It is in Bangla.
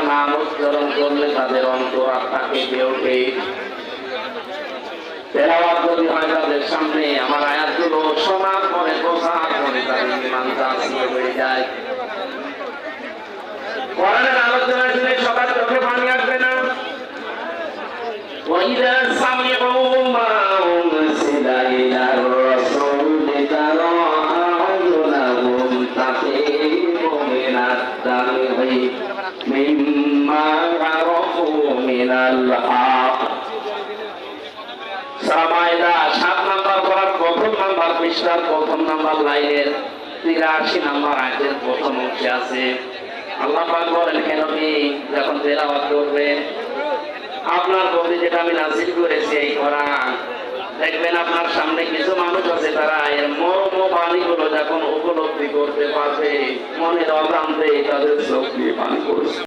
নাম উচ্চারণ করলে তাদের অন্তর আত্মা কেঁপে ওঠে। তেলাওয়াত যদি হয় তাদের সামনে আমার আয়াতগুলো শোনার পরে বোঝার পরে তাদের ঈমান তাসিয়ে বেড়ে যায়। কোরআনের আলোচনা শুনে সবার চোখে পানি আসবে না? وَإِذَا سَمِعُوا مَا أُنزِلَ إِلَى الرَّسُولِ تَرَىٰ أَعْيُنَهُمْ تَفِيضُ مِنَ الدَّمْعِ مِمَّا عَرَفُوا مِنَ الْحَقِّ। সূরা মাইদা 7 নম্বর পড়ার প্রথম নাম্বার পৃষ্ঠার প্রথম নাম্বার লাইনের 83 নম্বর আয়াতের প্রথম অংশে আছে। আল্লাহ পাক বলেন, হে নবী, যখন তেলাওয়াত করবেন আপনার প্রতি যেটা আমি নাযিল করেছি এই কোরআন, দেখবেন আপনার সামনে কিছু মানুষ আছে তারা এর মর্ম বাণীগুলো যখন উপলব্ধি করতে পারবে মনের অজান্তে তাদের চোখ দিয়ে পানি পড়ছে।